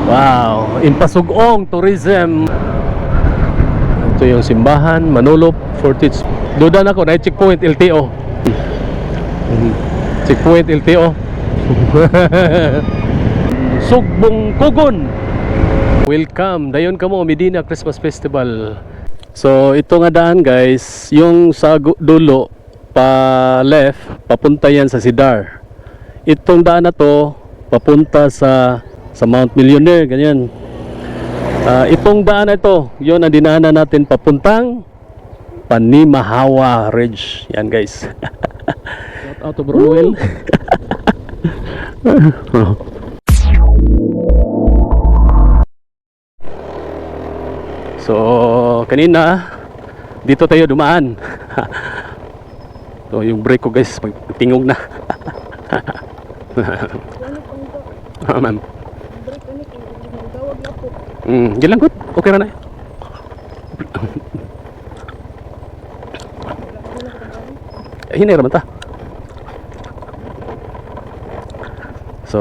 Wow, Impasugong Tourism. Ito yung simbahan, Manulop, Fortich. Duda na ko, na checkpoint LTO. Checkpoint LTO. Sugbong Kugon. Welcome, dayon kamo Medina Christmas Festival. So ito nga daan guys, yung sa dulo pa left, papunta yan sa Sidar. Itong daan na to papunta sa Mount Millionaire, ganyan. Itong daan na ito, yun ang dinaanan natin papuntang Panimahawa Ridge. Yan guys. Shout out to Bro Noel. So kanina dito tayo dumaan. So yung brake ko guys, tingog na. Ma'am. Gilang good. Okay ra na. Hinay ra man ta. So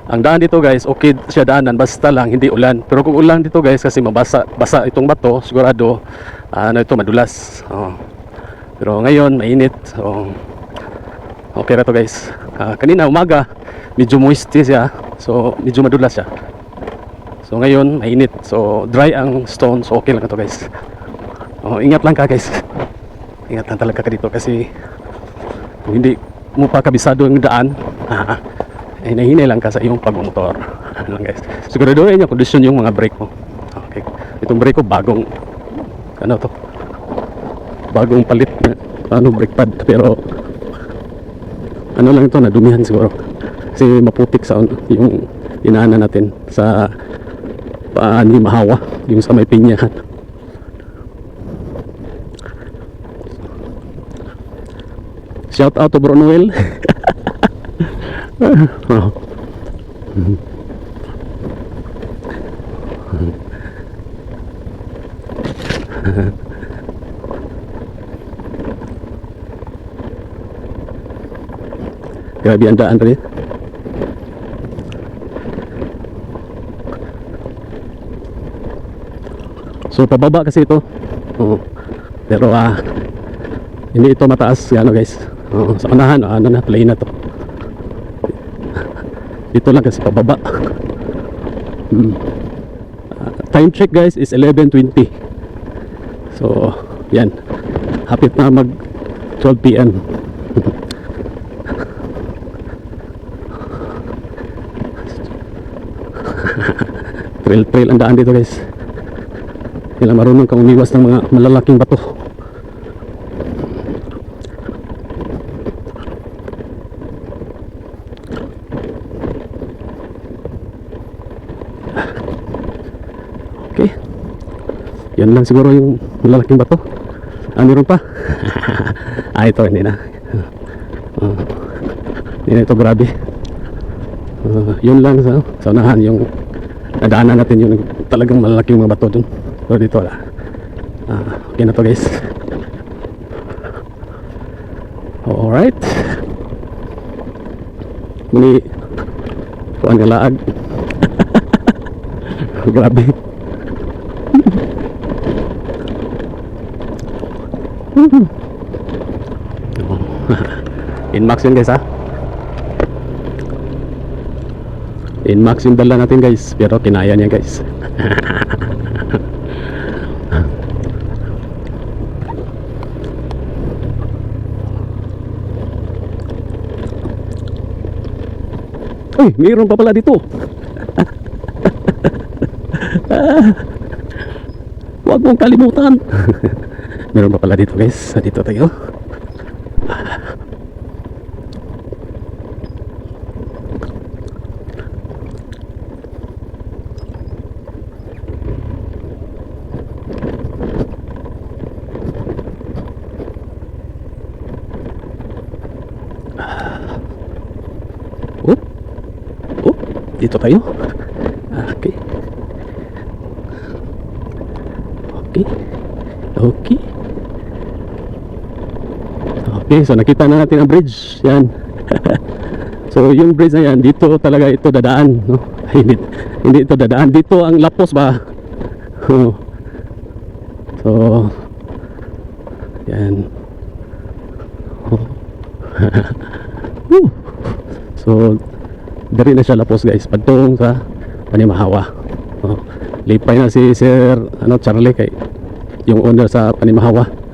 ang daan dito guys, okay siya daanan basta lang hindi ulan. Pero kung ulan dito guys kasi basa itong bato, sigurado ano ito madulas. Pero ngayon mainit. So okay ra to guys. Kanina umaga medyo moisty siya. So medyo madulas siya. So ngayon mainit. So dry ang stone. So okay lang to guys. Ingat lang ka guys. Ingat lang talaga ka dito kasi kung hindi mo pa kabisado yung daan, hinahinay lang ka sa iyong pagmumotor. Ano guys. Siguraduhin yung kondisyon yung mga brake mo. Okay. Itong brake ko bagong ano to? Bagong palit na brake pad pero ano lang ito, nadumihan siguro. Kasi maputik sa yung inaanan natin sa Panimahawa, yung sa may pinyahan. Shout out to Bro Noel. Grabe ang daan rin. So pababa kasi ito. Pero hindi ito mataas ano guys. Sa unahan ano na play na to. Ito lang kasi pababa. Time check guys is 11:20. So yan. Hapit na mag 12 PM. Trail ang daan dito guys. Kailangan marunong kang umiwas ng mga malalaking bato. Okay. Yan lang siguro yung malalaking bato. Meron pa. Ito hindi na. Hindi na ito grabe. Yun lang sa unahan yung nadaanan natin yung talagang malalaking mga bato dun. So dito wala. Okay na to guys. Alright. Muni kuan nga laag. Grabe. Inmax yun guys ha. Inmax yung dala natin guys. Pero kinaya niya guys. Uy, mayroon pa pala dito. Huwag mong kalimutan. Mayroon pa pala dito guys. Dito tayo. Dito tayo. Okay. Okay. Okay. Okay, so nakita na natin ang bridge. Yan. So yung bridge na yan, dito talaga ito dadaan, no? hindi, hindi ito dadaan. Dito ang lapos ba? So, yan. Woo! So, dari na siya lapos guys. Padtong sa Panimahawa. Lipay na si Sir Charlie kay yung owner sa Panimahawa.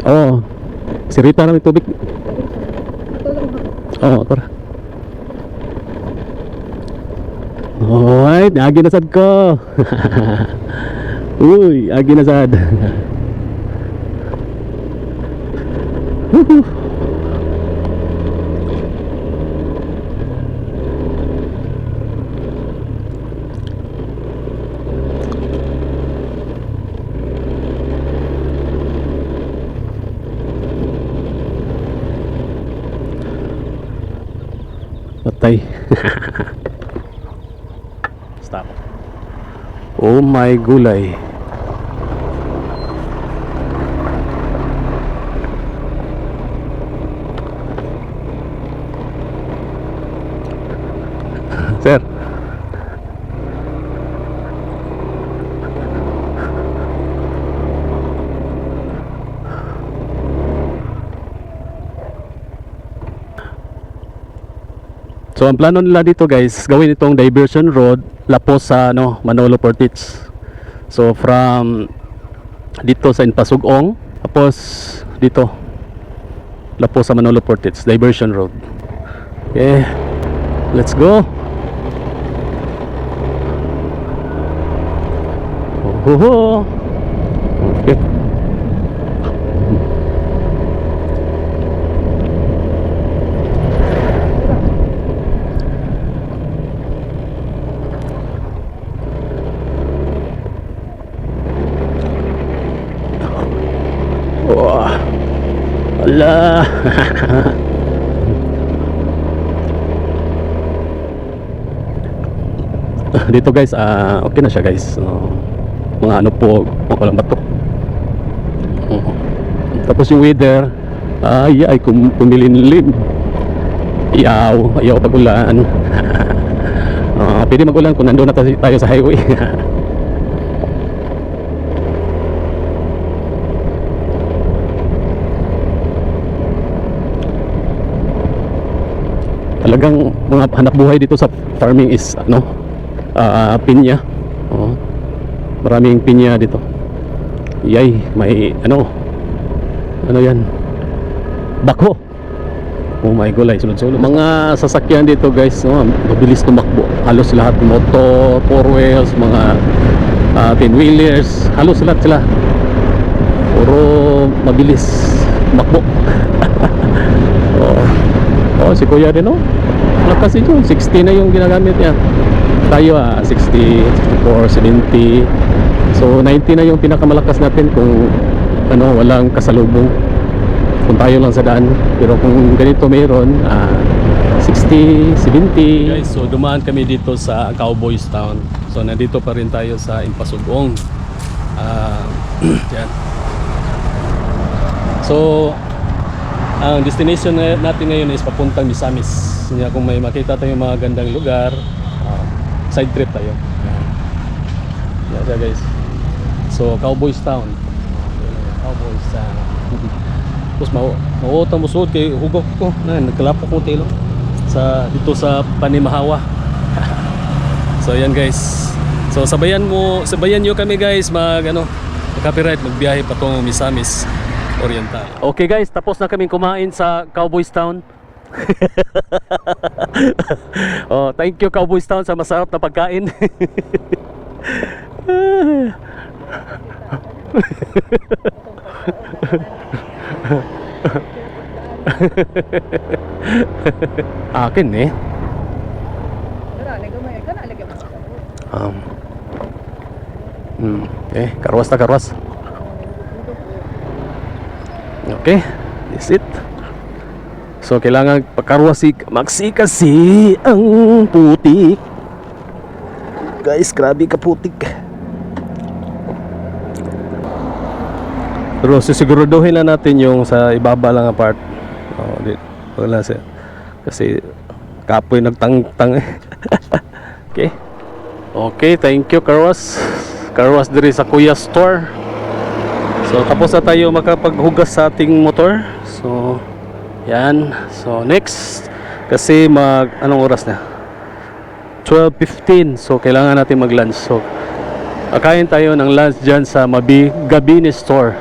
Oh, si Rita namin tubig. Oh, tara. Alright, agi na sad ko. Uy, agi na sad. Patay. Stop. Oh my gulay. Sir. So ang plano nila dito guys, gawin itong diversion road lapos sa Manolo Portage. So from dito sa Inpasugong tapos dito lapos sa Manolo Portage, diversion road. Okay, let's go. Oh, okay. Wah, Allah. Dito guys, okay na siya guys. Mga ano po, walang bato. Tapos yung weather, ay kumilinlim. Ayaw pag-ulan. Pwede mag-ulan kung nandun na tayo sa highway. Talagang mga hanap buhay dito sa farming is pinya. Maraming pinya dito. Yay, may ano yan, bako. Oh my gulay, sunod-sunod mga sasakyan dito guys, mabilis tumakbo. Halos lahat motor, four wheels, mga 10 wheelers, halos lahat sila puro mabilis tumakbo. Oh, si kuya din lakas ito, 60 na yung ginagamit niya. Tayo 60, 64, 70. So 90 na yung pinakamalakas natin kung walang kasalubong, kung tayo lang sa daan. Pero kung ganito mayroon 60, 70. Guys, so dumaan kami dito sa Cowboys Town. So nandito pa rin tayo sa Inpasugong. Yan. So ang destination natin ngayon is papuntang Misamis. Kung may makita tayong mga gandang lugar, side trip tayo. Yan siya guys. So Cowboys Town. Cowboys Town. Tapos mauutang mo suod kay hugok ko. Nagkalapok ko tilo dito sa Panimahawa. So yan guys. So sabayan nyo kami guys mag-copyright, magbiyahe patungong Misamis Oriental. Okay guys, tapos na kaming kumain sa Cowboys Town. Thank you Cowboys Town sa masarap na pagkain. Akin karwas na karwas. Okay, is it. So kailangan pagkarwasi magsikasi ang putik. Guys, grabe ka putik. Pero sisiguraduhin na natin yung sa ibaba lang ang part. Wala siya. Kasi kapoy nagtangtang eh. Okay. Okay, thank you Carwas. Carwas diri sa Kuya Store. So tapos na tayo makapaghugas sa ating motor. So yan. So next kasi anong oras na? 12:15. So kailangan natin mag-lunch. So kakain tayo ng lunch diyan sa Gabini Store.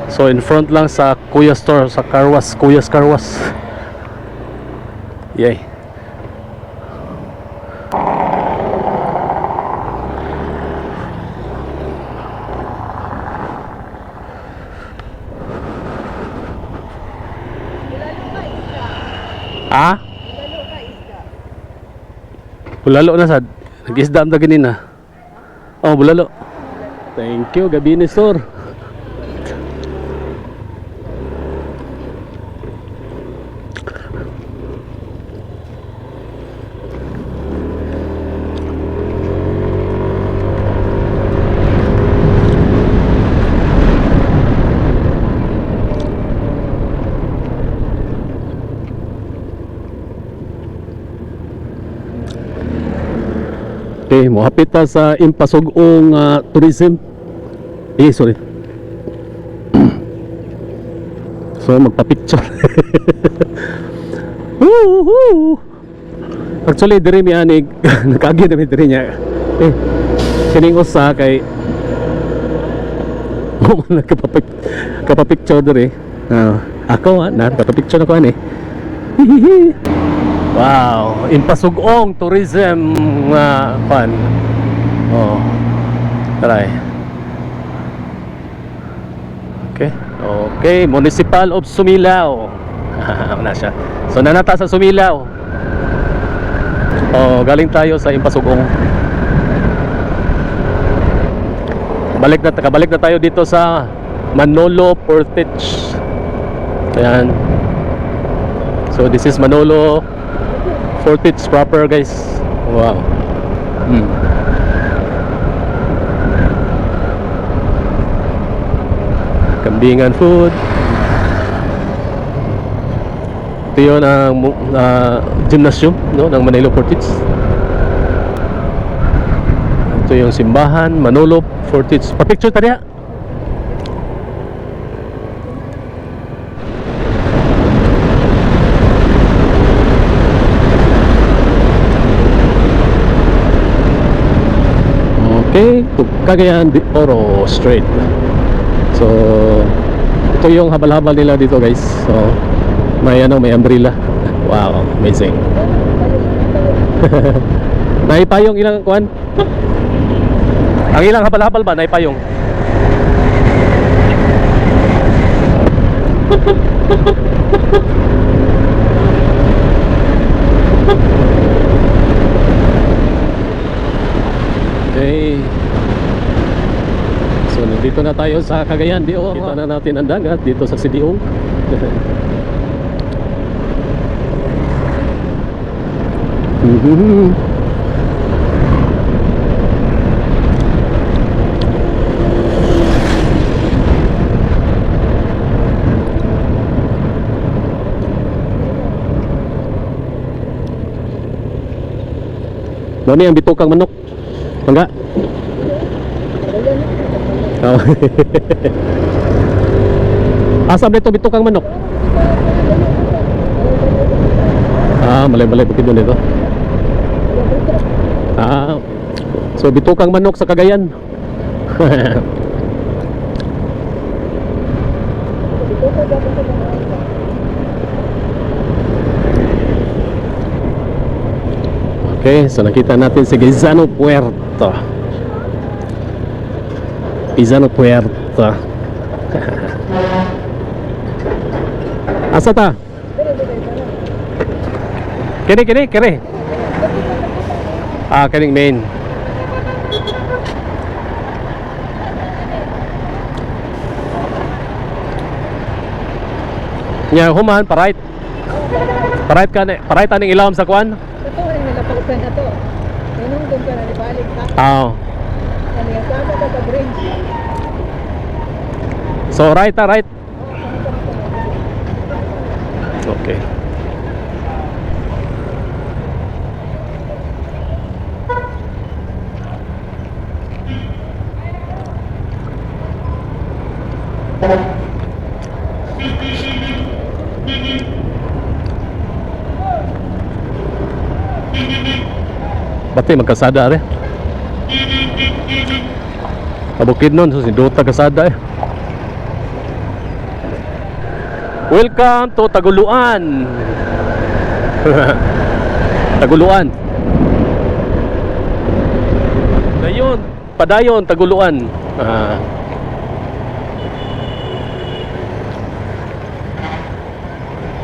So in front lang sa Kuya Store, sa Carwas, Kuya's Carwas. Yay. Ah? Bulalo na sad. Nag-isda am ta ganina. Oh, bulalo. Thank you, Gabini Store. Okay, mohapit ta sa Impasugong Tourism. Sorry. So magpa-picture. Actually diri mi ani nakagi na mi diri niya. Kining usa kay kapapicture diri. Ako na kapapicture ako ani. Wow, Impasugong Tourism fan. Oh. Try. Okay. Okay, Municipal of Sumilao. Wala siya. So nanata sa Sumilao. Oh, galing tayo sa Impasugong. Kabalik na tayo dito sa Manolo Portage. Ayan. So this is Manolo Portage proper, guys. Wow. Kambingan food. Ito yun ang gymnasium, no, ng Manolo Portage. Ito yung simbahan Manolo Portage. Pa-picture tadi. Okay, Cagayan de Oro Street. So ito yung habal-habal nila dito, guys. So may umbrella. Wow, amazing. Naipayong ilang kuan? Ang ilang habal-habal ba naipayong? Okay. So nandito na tayo sa Cagayan de Oro. Kita na natin ang dagat dito sa Sidiong. Dami ang bitukang manok. Enggak? Oh. Asam dito bitukang manok. Malay-malay begitu nito. So bitukang manok sa Cagayan. Okay, so nakita natin si Quezano Puerto. Quezano Puerto. Asa ta? Kini. Kining main. Nya human pa-right. Pa-right ka ni, pa-right aning ilawom sa kuan. Ito ang nilapagpan na to. Inungtong ka na nibalik ka. Ah. Ano yung sama ka pag-range. So right, right. Okay. Bati magkasada re. Pabukid nun, so sinduta kasada eh. Welcome to Taguluan. Taguluan. Dayon, padayon Taguluan.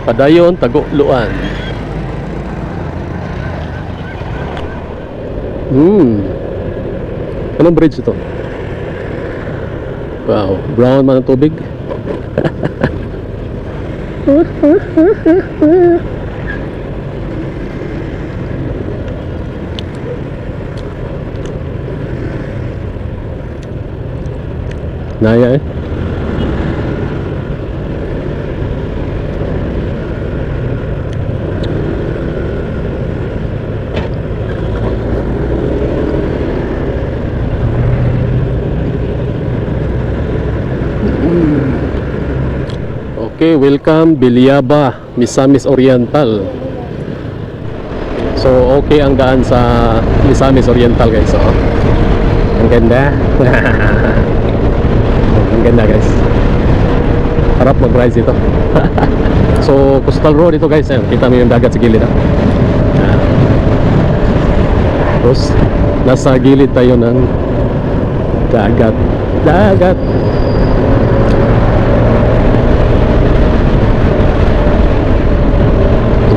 Padayon Taguluan. Anong bridge ito? Wow, brown man ang tubig. Naya eh. Okay, welcome Bilyaba, Misamis Oriental. So, okay ang daan sa Misamis Oriental guys. Oh. Ang ganda. Ang ganda guys. Harap mag-ride ito. So, coastal road ito guys. Ayun, kita mo yung dagat sa gilid. Tapos, nasa gilid tayo ng dagat. Dagat.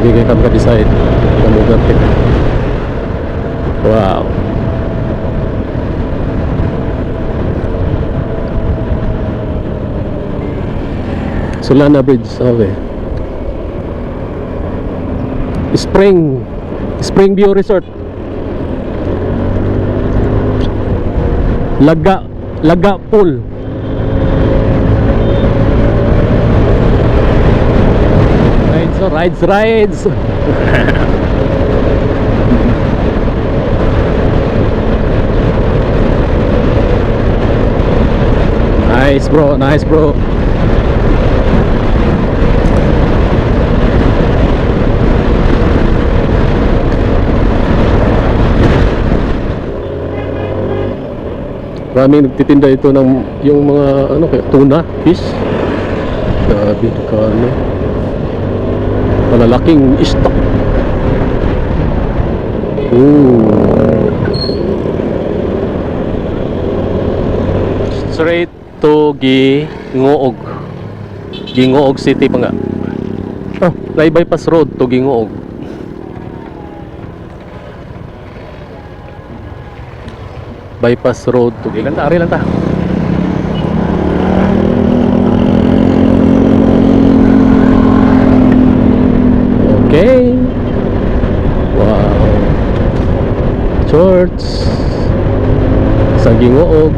Bigay kami ka-decide kamugat kita. Wow. Solana Bridge. Okay. Spring View Resort. Laga Pool. Rides. Nice bro. Maraming nagtitinda ito ng yung mga ano kaya tuna, fish. Grabe ka ano. Malalaking isda. Straight to Gingoog. Gingoog City pa nga. Oh, bypass road to Gingoog. Bypass road to Gingoog. Ari lang ta. Okay. Wow. Church sa Gingoog.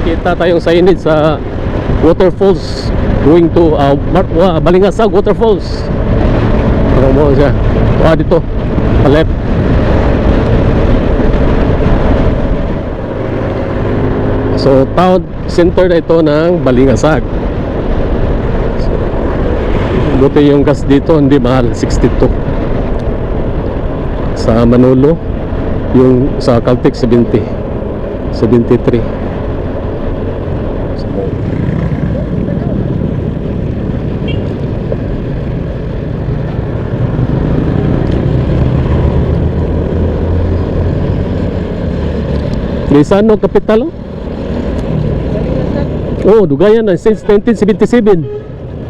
Kita tayong signage sa waterfalls going to Balingasag Waterfalls. Ano mo siya? Dito. Pa left. So town center na ito ng Balingasag. Buti yung gas dito hindi mahal, 62. Sa Manolo yung sa Caltex 70, 73. Lisano Capital. Oh, dugayan na since 1977.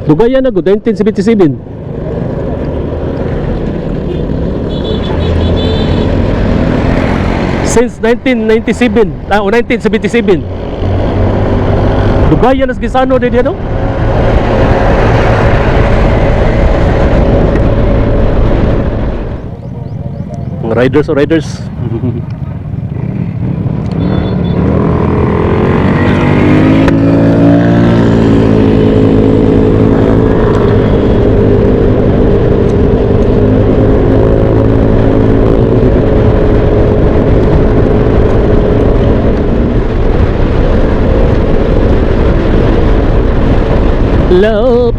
Dugayan na go 1977. Since 1997 o 1977. Dugayan nas gisano din yan, no? Riders o riders. Love.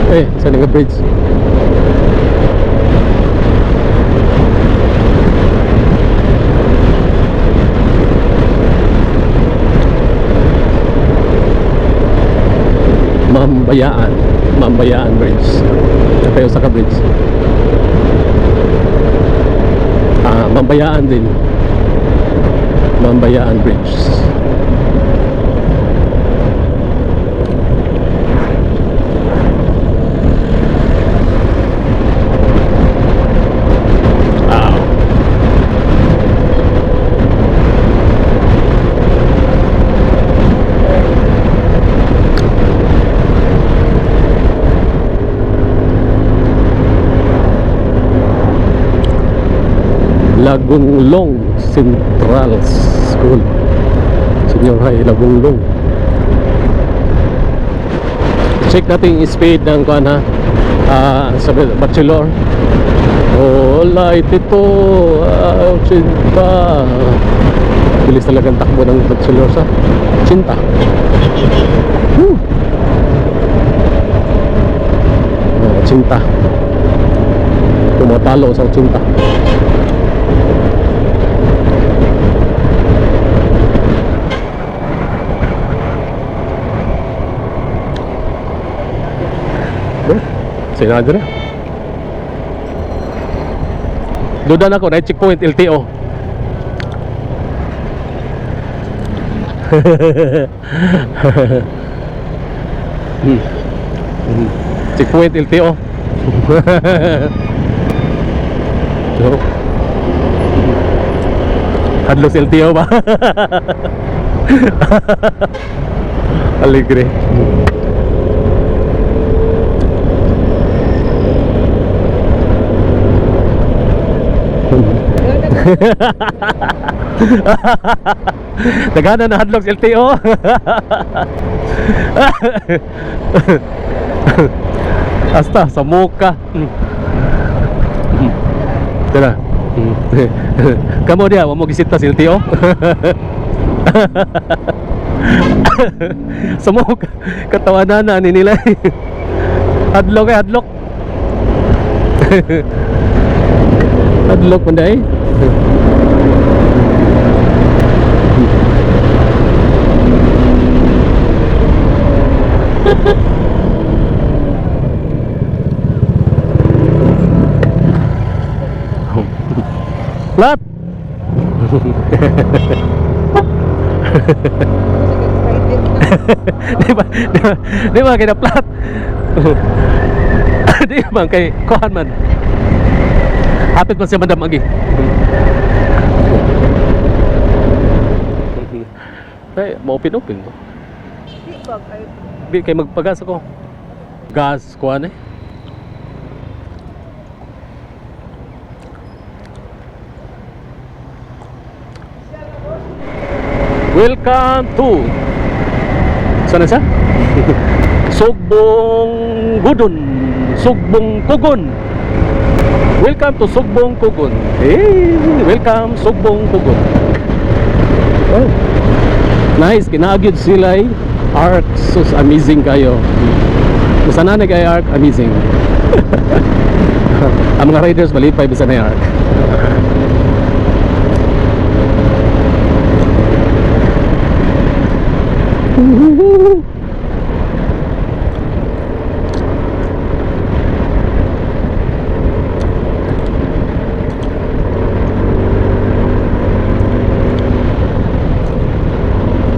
Eh, saan nga bridge? Mambayaan Bridge. Kayo sa ka-bridge. Mambayaan din. Mambayaan Bridge. Lagunglong Central School, Senior High, Lagunglong. Check natin yung speed ng kuan ha, sa bachelor. Oh, light ito, cinta. Bilis talagang takbo ng bachelor sa cinta. Cinta. Tumatalo sa cinta. Sinado na. Dudan ako na checkpoint LTO. Checkpoint LTO. So, Hadlos LTO ba? Alegre. Nagana na hadlok LTO. Asta sa muka. Tara. Kamu dia mau gisita sa LTO. Sa muka katawanan na ni nila. Hadlok ay hadlok. Hadlok panday. Plat. Di ba kaya plat? Di ba kay kuhan man? Hapit pa siya madam agi. Ay, ma-open-open to. Di kay magpagas ako. Gas kuhan eh. Welcome to sana siya? Sugbong Gudon, Sugbong Kugon. Welcome to Sugbong Kugon. Hey, welcome Sugbong Kugon. Oh, nice, kinaagid sila eh. Arc, sus amazing kayo. Sana na kay Arc, amazing. Ang mga riders malipay bisa na Arc.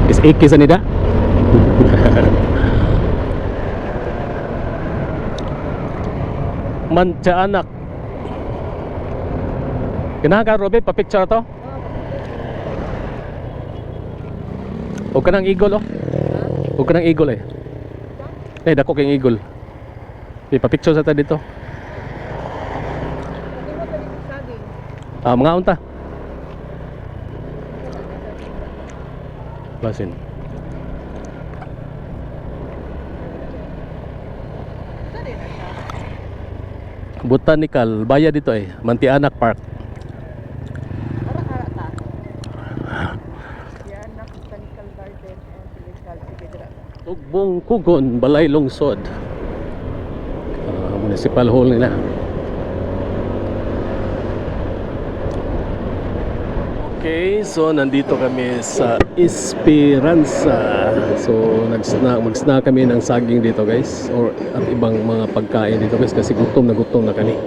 Is Eki sa nida? Mancha anak. Kinaga Robby pa picture to? Huwag ka ng eagle, oh. Huwag ka ng eagle, eh. Eh, dako kayong eagle. Ipapicture sa ta dito. Hindi mo ka dito saging. Mga unta. Basin. Saan din na siya? Botanical, baya dito eh. Mantianak Park. Ara-ara ta. Yan, Botanical Garden and Physical. Sige, dira. Tugbong Kugon, Balay Lungsod. Municipal hall nila. Okay, so nandito kami sa Esperanza. So mag-snack kami ng saging dito guys, or at ibang mga pagkain dito guys kasi gutom na kami.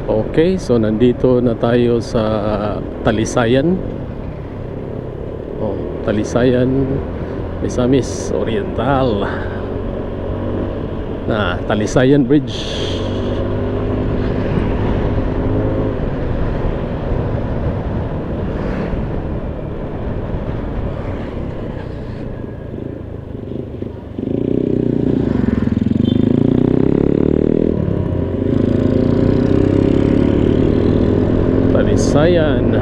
Okay, so nandito na tayo sa Talisayan. Talisayan, Misamis Oriental. Talisayan Bridge. Talisayan.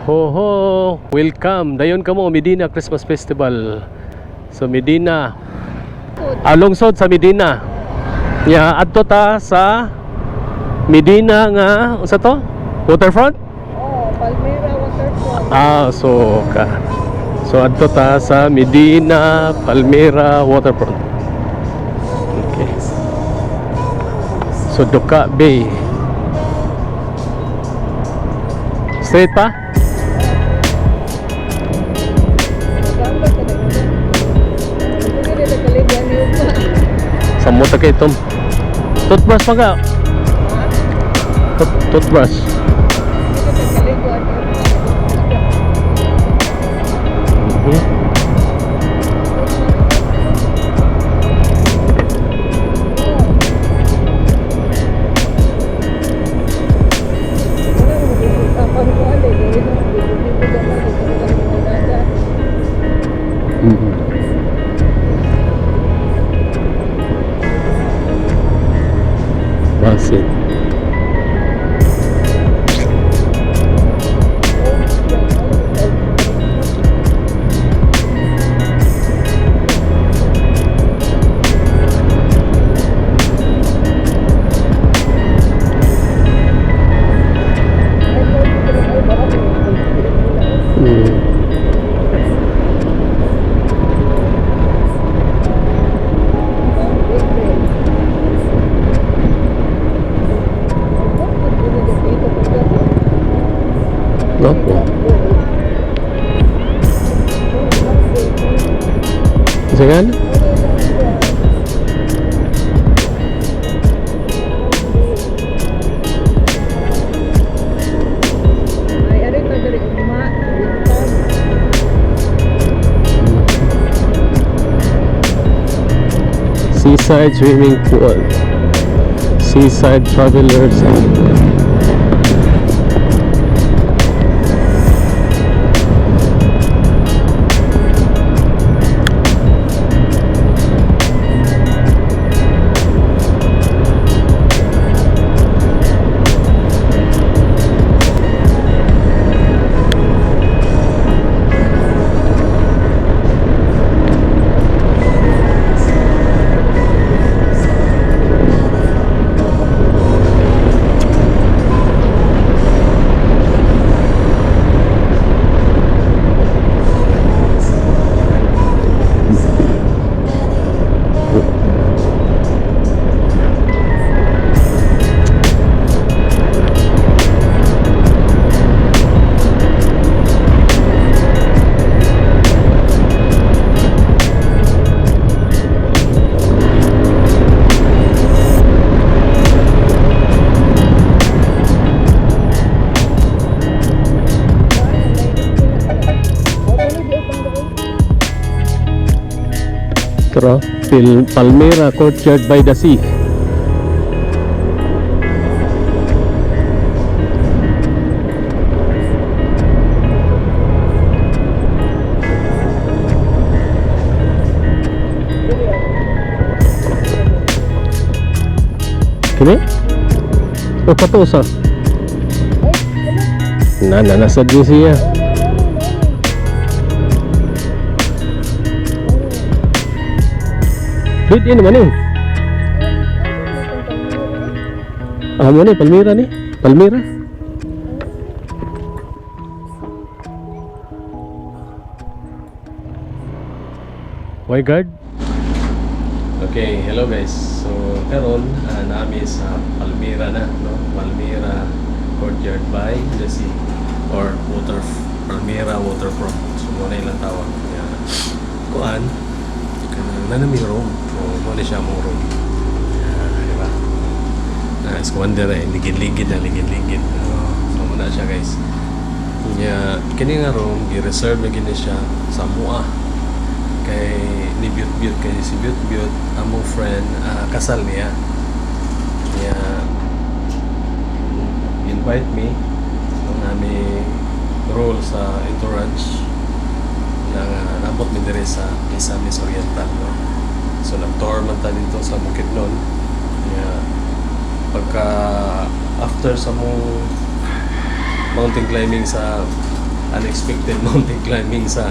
Ho, welcome. Dayon kamo Medina Christmas Festival. So Medina. Lungsod sa Medina. Adto ta sa Medina nga unsa to? Waterfront? Oh, Palmera Waterfront. So adto ta sa Medina Palmera Waterfront. Okay. So Duka Bay. Straight pa? Samot kay Tom. Toothbrush pa ka. Toothbrush. Basit. Opo. Jangan. Seaside swimming pool. Seaside travelers. Pero Palmera Courtyard by the Sea. Kini? O katosa? Nasa din siya. Bid ini mana ni? Mana ni? Palmera ni? Palmera? Guard. Okay, hello guys. So, karon nami sa Palmera na, no? Palmera Courtyard by the Sea or Palmera Waterfront. So, muna ilang tawag. Yeah. Kuan, nanami room. O, muna siya mong room. Di ba? Squander ligid-ligid na, ligid-ligid. So, muna siya guys. Kini nga room, i-reserve na gini siya sa mua. Kay ni Beaut kay si Beaut among friend kasal niya invite me nung nami role sa entourage na nabot mi dire sa Misamis Oriental, no? So nag-tour man ta dito sa Bukidnon pagka after sa mong mountain climbing sa unexpected mountain climbing sa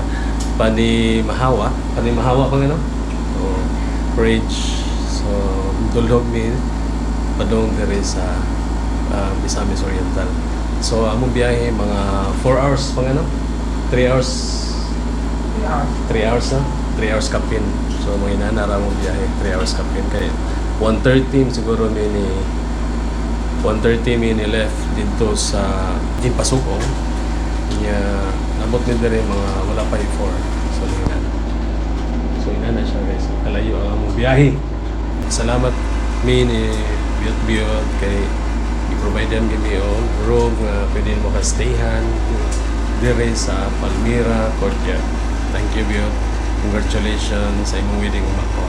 Panimahawa pa gano? So, bridge. So, dulhog mi padong dire sa Misamis Oriental. So, among biyahe mga 4 hours pa gano? 3 hours. 3 hours na? 3 hours kapin. So, mga inanara mong biyahe 3 hours kapin kay 1:30 siguro mi ni left dito sa Impasugong. Nabot ni dire mga wala pa 4. So inana siya guys. Kalayo ang among biyahe. Salamat mi ni Beaut kay i-provide them gimi og room nga pwede mo ka stayhan dire sa Palmera Courtyard. Thank you Beaut. Congratulations sa imong wedding, Mako.